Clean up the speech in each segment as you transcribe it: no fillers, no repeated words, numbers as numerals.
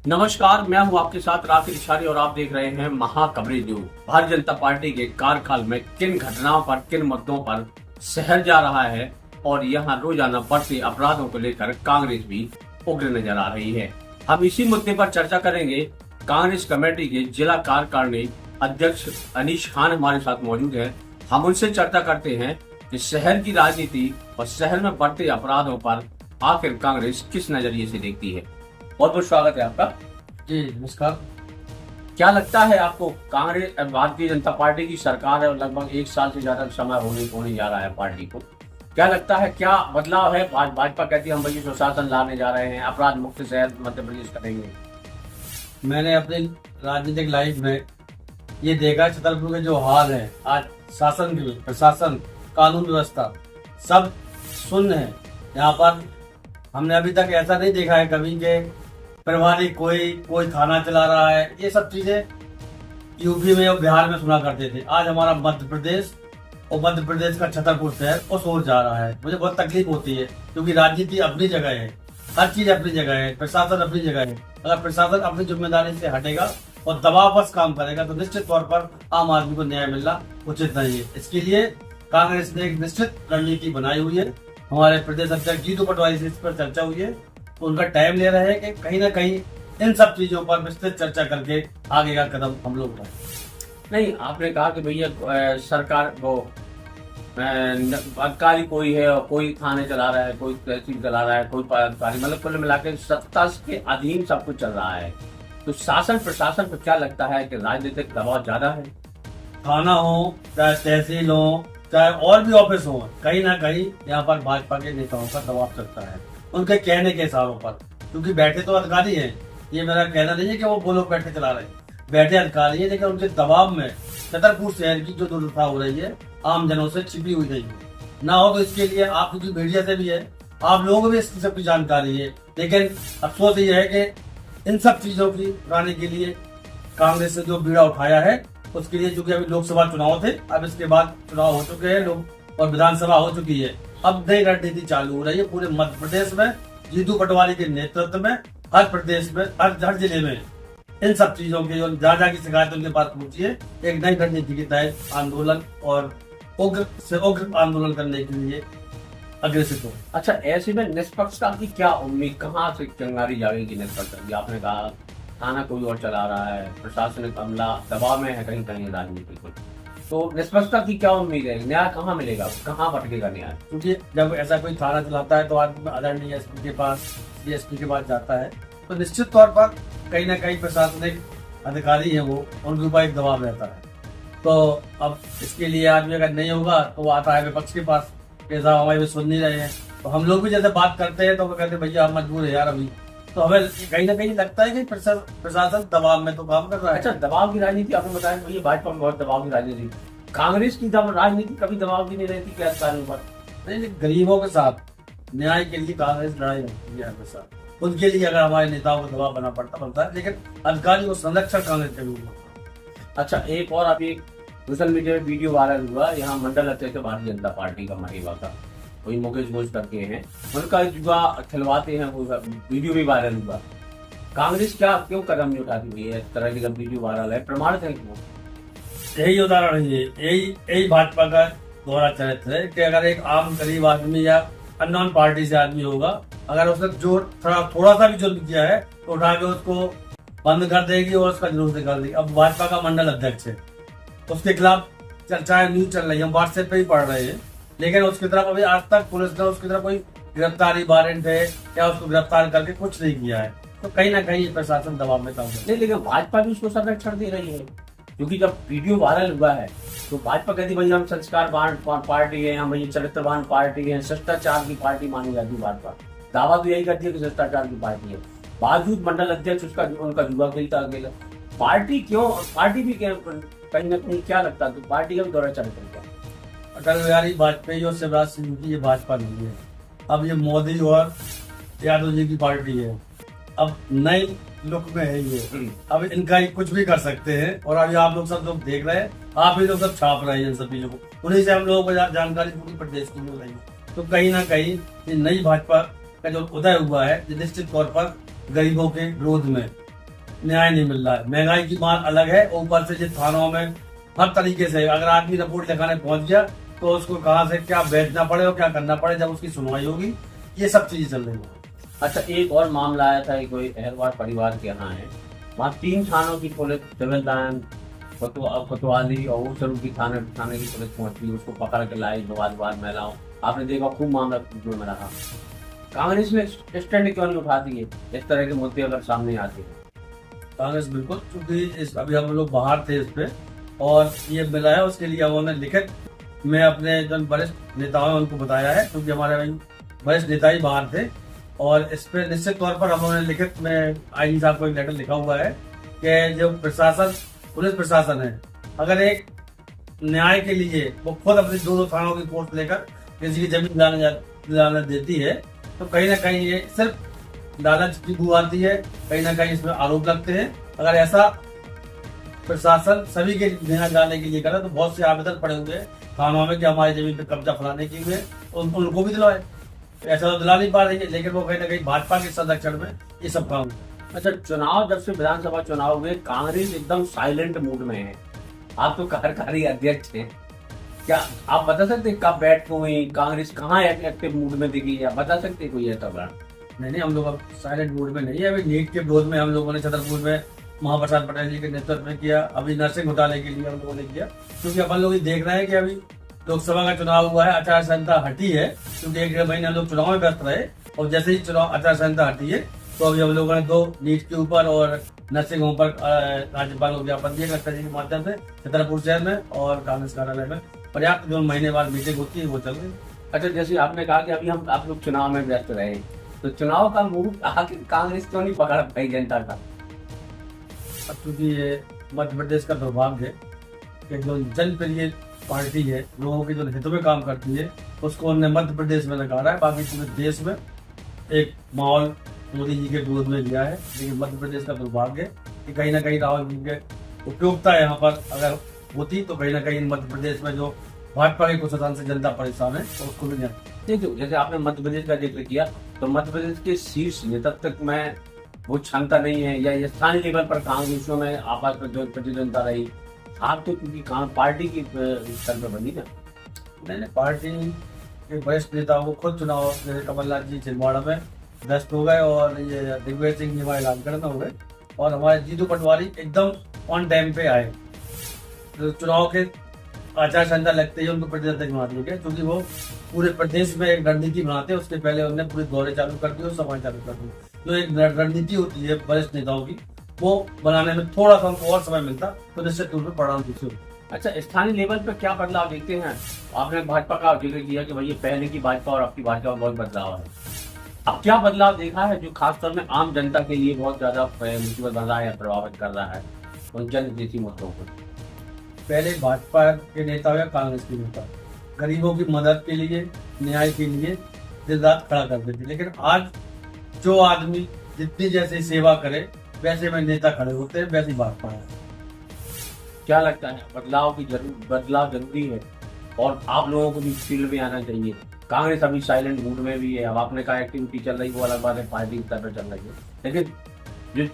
नमस्कार, मैं हूं आपके साथ राफिल इशारी और आप देख रहे हैं महाकवरेज न्यूज। भारतीय जनता पार्टी के कार्यकाल में किन घटनाओं पर, किन मुद्दों पर शहर जा रहा है और यहां रोजाना बढ़ते अपराधों को लेकर कांग्रेस भी उग्र नजर आ रही है। हम इसी मुद्दे पर चर्चा करेंगे। कांग्रेस कमेटी के जिला कार्यकारिणी अध्यक्ष अनीश खान हमारे साथ मौजूद है। हम उनसे चर्चा करते हैं कि शहर की राजनीति और शहर में बढ़ते अपराधों पर आखिर कांग्रेस किस नजरिए से देखती है। बहुत बहुत स्वागत है आपका। जी नमस्कार। क्या लगता है आपको, कांग्रेस भारतीय जनता पार्टी की सरकार है और लगभग एक साल से ज्यादा समय होने जा रहा है पार्टी को, क्या लगता है क्या बदलाव है? भाजपा कहती है हम वही सुशासन लाने जा रहे हैं, अपराध मुक्त शहर मध्य प्रदेश करेंगे। मैंने अपनी राजनीतिक लाइफ में ये देखा, छतरपुर के जो हाल है आज, शासन की प्रशासन, कानून व्यवस्था सब शून्य है। यहाँ पर हमने अभी तक ऐसा नहीं देखा है कभी के पारिवारिक कोई थाना चला रहा है। ये सब चीजें यूपी में और बिहार में सुना करते थे। आज हमारा मध्य प्रदेश और मध्य प्रदेश का छतरपुर शहर उस ओर जा रहा है। मुझे बहुत तकलीफ होती है क्योंकि राजनीति अपनी जगह है, हर चीज अपनी जगह है, प्रशासन अपनी जगह है। अगर प्रशासन अपनी जिम्मेदारी से हटेगा और दबाव कम करेगा तो निश्चित तौर पर आम आदमी को न्याय मिलना उचित नहीं है। इसके लिए कांग्रेस ने एक निश्चित रणनीति बनाई हुई है। हमारे प्रदेश अध्यक्ष जीतू पटवारी से इस पर चर्चा हुई है, तो उनका टाइम ले रहे हैं कि कहीं ना कहीं इन सब चीजों पर विस्तृत चर्चा करके आगे का कदम हम लोग उठाएं। नहीं, आपने कहा कि भैया सरकार वो अधिकारी कोई है और कोई थाने चला रहा है, कोई तहसील चला रहा है, कोई पदाधिकारी, मतलब कुल मिलाकर सत्ता के अधीन सब कुछ चल रहा है। तो शासन प्रशासन पर क्या लगता है कि राजनीतिक दबाव ज्यादा है? थाना हो चाहे तहसील हो चाहे और भी ऑफिस हो, कहीं ना कहीं यहाँ पर भाजपा के नेताओं का दबाव चलता है उनके कहने के इशारों पर। क्योंकि बैठे तो अधिकारी हैं, ये मेरा कहना नहीं है कि वो लोग बैठे चला रहे हैं, बैठे अधिकारी है, लेकिन उनके दबाव में छतरपुर शहर की जो दुर्दशा हो रही है आम जनों से छिपी हुई नहीं है। ना हो तो इसके लिए आप, क्योंकि मीडिया से भी है, आप लोगों को भी इसकी सबकी जानकारी है, लेकिन अफसोस ये है कि इन सब चीजों की उठाने के लिए कांग्रेस ने जो बीड़ा उठाया है, उसके लिए चूंकि अभी लोकसभा चुनाव थे, अब इसके बाद चुनाव हो चुके हैं लोग और विधानसभा हो चुकी है, अब नई रणनीति चालू हो रही है पूरे मध्य प्रदेश में। जीतू पटवारी के नेतृत्व में हर प्रदेश में, हर जिले में इन सब चीजों की जो ज्यादा की शिकायत उनके पास पहुंची है, एक नई रणनीति के तहत आंदोलन और उग्र से उग्र आंदोलन करने के लिए अग्रसित हो। अच्छा, ऐसे में निष्पक्षता की क्या उम्मीद, कहाँ से चिंगारी जाएगी निष्पक्षता की? आपने कहा थाना कोई और चला रहा है, प्रशासनिक अमला दबाव में है कहीं कहीं राजनीति को, तो निष्पक्षता की क्या उम्मीद है? न्याय कहाँ मिलेगा, कहाँ भटकेगा न्याय? क्योंकि जब ऐसा कोई थाना चलाता है तो आदमी आदरणीय एसपी के पास, डीएसपी के पास जाता है, तो निश्चित तौर पर कहीं ना कहीं प्रशासनिक अधिकारी है वो, उनके ऊपर एक दबाव रहता है। तो अब इसके लिए आदमी अगर नहीं होगा तो वो आता है विपक्ष के पास कि साहब हमारी भी सुन नहीं रहे हैं। तो हम लोग भी जैसे बात करते हैं तो वो कहते हैं भैया हम मजबूर है यार अभी। तो हमें कहीं ना कहीं लगता है कि प्रशासन दबाव में तो काम कर रहा है। अच्छा, दबाव की राजनीति आपने बताया, भैया भाजपा में बहुत दबाव की राजनीति, कांग्रेस की राजनीति कभी दबाव की नहीं रहती क्या अधिकारियों पर? नहीं, गरीबों के साथ न्याय के लिए कांग्रेस लड़ाई लड़ती है हमेशा। उनके लिए अगर हमारे नेताओं को दबाव बना बनता है, लेकिन अधिकारी को संरक्षण कांग्रेस के रूप में। अच्छा, एक और अभी सोशल मीडिया में वीडियो वायरल हुआ, यहाँ मंडल अध्यक्ष भारतीय जनता पार्टी का महेवा का, वही मुकेश घोष करके हैं, उनका जुआ खिलवाते हैं, वो वीडियो भी वायरल हुआ। कांग्रेस क्या क्यों कदम नहीं उठाती हुई है? इस तरह की वीडियो वायरल है, प्रमाणित है क्यों? यही उदाहरण है, यही भाजपा का दोहरा चरित्र है कि अगर एक आम गरीब आदमी या अननोन पार्टी से आदमी होगा, अगर उसने जो थोड़ा सा भी जुर्म किया है तो उठा के उसको बंद कर देगी और उसका जुलूस निकाल देगी। अब भाजपा का मंडल अध्यक्ष है, उसके खिलाफ चर्चाएं न्यूज चल रही है, हम व्हाट्सएप पे ही पढ़ रहे हैं, लेकिन उसकी तरफ अभी आज तक पुलिस ने उसकी तरफ कोई गिरफ्तारी वारंट है या उसको गिरफ्तार करके कुछ नहीं किया है। तो कहीं ना कहीं प्रशासन दबाव में काम नहीं, लेकिन भाजपा भी उसको संरक्षण दे रही है, क्योंकि जब वीडियो वायरल हुआ है तो भाजपा कहती है भैया हम संस्कारवान पार्टी है, हम भैया चरित्रवान पार्टी है, शिष्टाचार की पार्टी मानी जाती है। भाजपा दावा तो यही करती है कि शिष्टाचार की पार्टी है, बावजूद मंडल अध्यक्ष उनका जुआ खेलता अकेला। पार्टी क्यों, पार्टी भी कहीं ना कहीं क्या लगता है तो पार्टी का भी दौरा चल रहा है। अटल बिहारी वाजपेयी और शिवराज सिंह की ये भाजपा नहीं है, अब ये मोदी और यादव जी की पार्टी है। अब नई लुक में है ये, अब इनका ही कुछ भी कर सकते हैं। और अभी आप लोग सब लोग देख रहे हैं, आप ही लोग सब छाप रहे हैं इन सब चीजों को, उन्हीं से हम लोगों को जानकारी पूरी प्रदेश की मिल रही है। तो कहीं ना कहीं ये नई भाजपा का जो उदय हुआ है, निश्चित तौर पर गरीबों के विरोध में, न्याय नहीं मिल रहा है। महंगाई की मार अलग है, ऊपर से जिस थानों में हर तरीके से अगर आदमी रिपोर्ट लिखाने पहुंच गया तो उसको कहाँ से क्या बेचना पड़े और क्या करना पड़े जब उसकी सुनवाई होगी, ये सब चीजें चल रही है। अच्छा, एक और मामला आया था कि कोई अहरवार परिवार के यहाँ है, वहाँ 3 थानों की पुलिस, सिविल लाइन, कोतवाली और ऊसरू की थाने की पुलिस पहुंची, उसको पकड़ के लाई, विवाद महिलाओं, आपने देखा खूब मामला में रहा। कांग्रेस में स्टैंड क्यों नहीं उठाती है इस तरह के मुद्दे अगर सामने आते हैं? कांग्रेस बिल्कुल, क्योंकि अभी हम लोग बाहर थे इस पे और ये मिला है, उसके लिए उन्होंने लिखित में अपने जो वरिष्ठ नेताओं हैं उनको बताया है, क्योंकि हमारे वरिष्ठ नेता ही बाहर थे। और इस पे निश्चित तौर पर हम लोगों ने लिखित में आईजी साहब को एक लेटर लिखा हुआ है कि जो प्रशासन, पुलिस प्रशासन है, अगर एक न्याय के लिए वो खुद अपनी 2 थानों की पोस्ट लेकर किसी की जमीन दिलाने देती है, तो कहीं ना कहीं ये सिर्फ लालच की बू आती है, कहीं ना कहीं इसमें आरोप लगते हैं। अगर ऐसा प्रशासन सभी के न्याय दिलाने के लिए करे तो बहुत से आवेदन पड़े हुए थानों में कि हमारी जमीन पे कब्जा फलाने के लिए, उनको भी दिलवाए। ऐसा तो दिला नहीं पा रही है, लेकिन वो कहीं ना कहीं भाजपा के संरक्षण में ये सब काम। अच्छा, चुनाव, जब से विधानसभा चुनाव हुए, कांग्रेस एकदम साइलेंट मूड में है। आप तो कार्यकारी अध्यक्ष हैं, क्या आप बता सकते कब बैठ हुई कांग्रेस, कहाँ एक्टिव मूड में दिखी, या बता सकते कोई ऐसा कारण? नहीं, हम लोग अब साइलेंट मूड में नहीं है। अभी नीट के विरोध में हम लोगों ने छतरपुर में महाप्रसाद पटेल जी के नेतृत्व में किया, अभी नर्सिंग घोटाले के लिए हम लोगों ने किया, क्योंकि अपन लोग देख रहे हैं कि अभी लोकसभा का चुनाव हुआ है, आचार संहिता हटी है, क्योंकि 1 महीने हम लोग चुनाव में व्यस्त रहे, और जैसे ही चुनाव आचार संहिता हटी है तो अभी हम लोगों ने 2 नीट के ऊपर और नर्सिंग होम पर राज्यपाल को ज्ञापन दिया कलेक्टर जी के माध्यम से छतरपुर शहर में, और कांग्रेस कार्यालय में पर्याप्त 2 महीने बाद मीटिंग होती है वो चल रही है। अच्छा, जैसे आपने कहा कि अभी हम आप लोग चुनाव में व्यस्त रहे, तो चुनाव का मूड आखिर कांग्रेस क्यों नहीं पकड़ पाई जनता का? अब क्योंकि ये मध्य प्रदेश का दुर्भाग्य है कि जो जनप्रिय पार्टी है, लोगों के जो हितों में काम करती है, उसको उन्होंने मध्य प्रदेश में नकारा है। बाकी पूरे देश में एक माहौल मोदी जी के विरोध में लिया है, लेकिन मध्य प्रदेश का दुर्भाग्य है कि कहीं ना कहीं राहुल जी के उपयोगिता यहाँ पर अगर होती तो कहीं ना कहीं मध्य प्रदेश में जो भाजपा के कुछ स्थान से जनता परेशान है तो उसको भी देखो, जैसे आपने मध्य प्रदेश का जिक्र किया, तो मध्य प्रदेश के शीर्ष नेतृत्व में वो क्षमता नहीं है, या स्थानीय लेवल पर कांग्रेसियों में आपस में जो प्रतिद्वंदता रही, आप तो क्योंकि पार्टी की स्तर पर बनी ना। नहीं, पार्टी के वरिष्ठ नेताओं को खुद चुनाव, जैसे कमलनाथ जी छिंदवाड़ा में व्यस्त हो गए और ये दिग्विजय सिंह जी वहाँ ऐलान करना हो गए, और हमारे जीतू पटवारी एकदम ऑन टाइम पे आए। तो चुनाव के आचार संहिता लगते ही उनको प्रतिनिधित्व बना दिया गया, क्योंकि वो पूरे प्रदेश में एक रणनीति बनाते हैं, उसके पहले उन्होंने पूरे दौरे चालू कर दिए और सभाएं चालू कर दी। जो एक रणनीति होती है वरिष्ठ नेताओं की, वो बनाने में थोड़ा सा उनको और समय मिलता तो निश्चित रूप में परिणाम दिखे। अच्छा, स्थानीय लेवल पर क्या बदलाव देखते हैं? आपने भाजपा का जिक्र किया कि भाई ये पहले की भाजपा और अब की भाजपा में बहुत बदलाव है। अब क्या बदलाव देखा है जो खासतौर में आम जनता के लिए बहुत ज्यादा मुसीबत बन रहा है, प्रभावित कर रहा है उन जनहितैषी मुद्दों को? पहले भाजपा के नेता या कांग्रेस के नेता गरीबों की मदद के लिए, न्याय के लिए दिन रात खड़ा करते थे, लेकिन आज जो आदमी जितनी जैसे सेवा करे वैसे में नेता खड़े होते हैं, वैसी भाजपा है। क्या लगता है बदलाव जरूरी है, और आप लोगों को भी फील्ड में आना चाहिए? कांग्रेस अभी साइलेंट मूड में भी है, अब आपने कहा एक्टिविटी चल रही है, वो अलग बात है, पार्टी स्तर पर चल रही है, लेकिन जो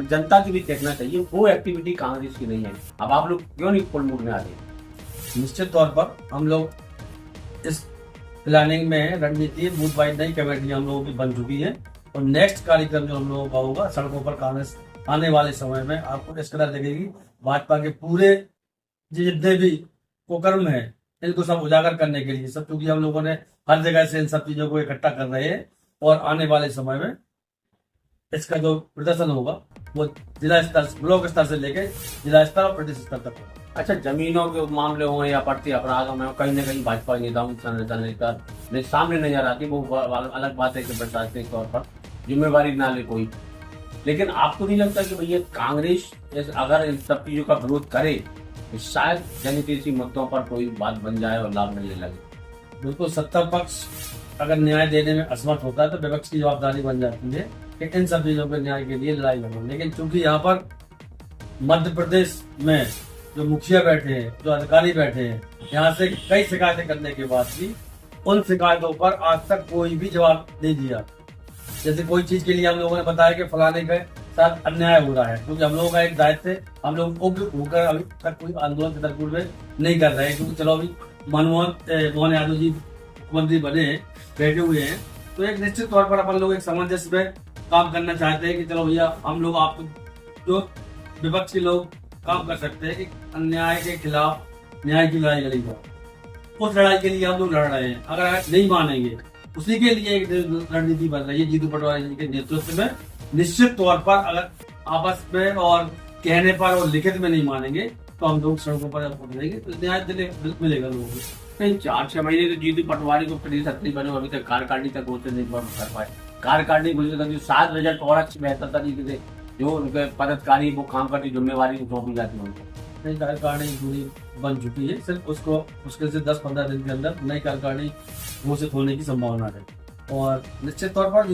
जनता की भी देखना चाहिए वो एक्टिविटी कांग्रेस की नहीं है। अब आप लोग क्यों नहीं फुल मूड में आ रहे? निश्चित तौर पर हम लोग इस प्लानिंग में रणनीति बूथ वाइज नई कमेटी हम लोगों की बन चुकी है, और नेक्स्ट कार्यक्रम जो हम लोगों का होगा सड़कों पर कांग्रेस आने वाले समय में आपको इस कदर लगेगी, भाजपा के पूरे जितने भी कुकर्म है इनको सब उजागर करने के लिए सब, क्योंकि हम लोगों ने हर जगह से इन सब चीजों को इकट्ठा कर रहे हैं, और आने वाले समय में इसका जो प्रदर्शन होगा वो जिला स्तर, ब्लॉक स्तर से लेकर जिला स्तर और प्रदेश स्तर तक होगा। अच्छा, जमीनों के मामले हों या बढ़ती अपराधों में कहीं ना कहीं भाजपा नेताओं की संरचना सामने नजर आती, वो अलग बात है कि प्रशासनिक तौर पर जिम्मेवारी ना ले कोई, लेकिन आपको नहीं लगता कि भैया कांग्रेस अगर इन सब चीजों का विरोध करे तो शायद जनहितैषी मुद्दों पर कोई बात बन जाए और लाभ मिलने लगे? बिल्कुल, सत्ता पक्ष अगर न्याय देने में असमर्थ होता है तो विपक्ष की जवाबदारी बन जाती है कि इन सब चीजों के न्याय के लिए लड़ाई लड़ो, लेकिन चूंकि यहाँ पर मध्य प्रदेश में जो मुखिया बैठे हैं, जो अधिकारी बैठे हैं, यहाँ से कई शिकायतें करने के बाद भी उन शिकायतों पर आज तक कोई भी जवाब नहीं दिया। जैसे कोई चीज के लिए हम लोगों ने बताया कि फलाने के साथ अन्याय हो रहा है, क्योंकि हम लोगों का एक दायित्व है, हम लोग उग्र होकर अभी तक कोई आंदोलन छतरपुर में नहीं कर रहे हैं, क्योंकि चलो अभी मोहन यादव जी मुख्यमंत्री बने हैं, बैठे हुए हैं, तो एक निश्चित तौर पर अपन लोग एक सामंजस्य में काम करना चाहते हैं कि चलो भैया हम लोग आपको जो विपक्ष के लोग काम कर सकते हैं कि अन्याय के खिलाफ न्याय की लड़ाई लड़ी जाए, उस लड़ाई के लिए हम लोग लड़ रहे हैं। अगर नहीं मानेंगे, उसी के लिए एक रणनीति बन रही है जीतू पटवारी जी के नेतृत्व में। निश्चित तौर पर अगर आपस में और कहने पर और लिखित में नहीं मानेंगे तो हम लोग सड़कों पर उतरेंगे, तो न्याय मिलेगा लोगों को। नहीं, 4-6 महीने तो जीतू पटवारी को प्रदेश अध्यक्ष बने, अभी तक कार्यकारिणी तक घोषित नहीं कर पाए। कार्यकारिणी घोषित करती 7 रिजल्ट और अच्छी बेहतर तरीके से जो उनके पदाधिकारी वो काम करने की जिम्मेवारी सौंपी जाती है उनको। नई कार्यकारिणी पूरी बन चुकी है, सिर्फ उसको मुश्किल से 10-15 दिन के अंदर नई कार्यकारिणी घोषित होने की संभावना है। और निश्चित तौर पर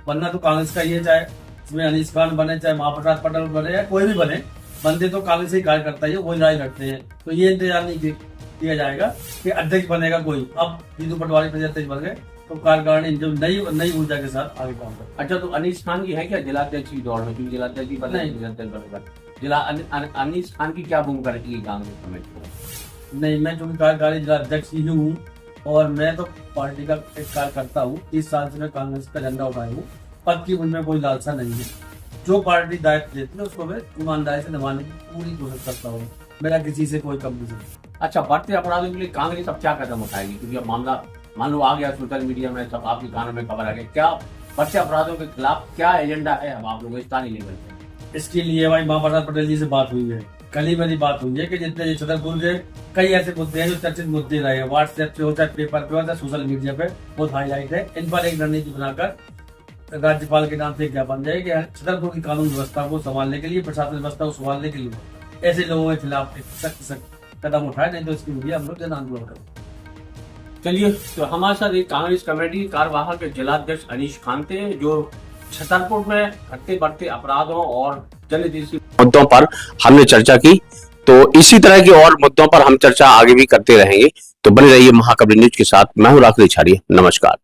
बनना तो कांग्रेस का ही है, चाहे इसमें अनीस खान बने, चाहे महाप्रसाद पटेल बने या कोई भी बने, बनते तो कांग्रेस ही कार्यकर्ता ही वही लड़ाई लड़ते हैं। तो ये इंतजार नहीं किया जाएगा कि अध्यक्ष बनेगा कोई। अब जीतू पटवारी प्रदेश अध्यक्ष बन गए तो कार्यकारिणी जो नई ऊर्जा के साथ आगे काम कर। अच्छा, तो अनीस खान की है क्या जिलाध्यक्ष की दौड़ में? क्योंकि जिलाध्यक्ष की अनीस खान की क्या भूमिका रहेगी कांग्रेस कमेटी में? नहीं, मैं चूंकि कार्यकारी जिला अध्यक्ष ही हूँ और मैं तो पार्टी का एक कार्यकर्ता हूँ। 30 साल से मैं कांग्रेस का झंडा उठाया हूँ। पद की मुझमें कोई लालसा नहीं है। जो पार्टी दायित्व देती है उसको मैं ईमानदारी से निभाने की पूरी कोशिश करता हूँ। मेरा किसी से कोई कम्युनिकेशन नहीं। अच्छा, बढ़ते अपराधों के लिए कांग्रेस अब क्या कदम उठाएगी? क्योंकि अब मामला मान लो आ गया सोशल मीडिया में, सब आपके कानों में खबर आ गई, क्या बढ़ते अपराधों के खिलाफ क्या एजेंडा है अब आप लोगों स्थानीय लेवल पे? इसके लिए भाई महाप्रसाद पटेल जी से बात हुई है, कल ही मेरी बात हुई है कि जितने छतरपुर के कई ऐसे मुद्दे हैं जो चर्चित मुद्दे रहे हैं, व्हाट्सएप पे होता है, पेपर पे होता है, सोशल मीडिया पे बहुत हाईलाइट है। इन पर एक रणनीति बनाकर राज्यपाल के नाम से एक ज्ञापन जाए कि छतरपुर की कानून व्यवस्था को संभालने के लिए, प्रशासन व्यवस्था को संभालने के लिए ऐसे लोगों के खिलाफ एक सख्त कदम उठाए, नहीं तो इसके लिए हम लोग जन आंदोलन करें। चलिए, तो हमारे साथ एक कांग्रेस कमेटी कार्यवाहक के जिलाध्यक्ष अनीस खान थे, जो छतरपुर में घटते बढ़ते अपराधों और जनहित मुद्दों पर हमने चर्चा की। तो इसी तरह के और मुद्दों पर हम चर्चा आगे भी करते रहेंगे। तो बने रहिए महाकवि न्यूज के साथ। मैं हूं राकेश रिछाड़िया। नमस्कार।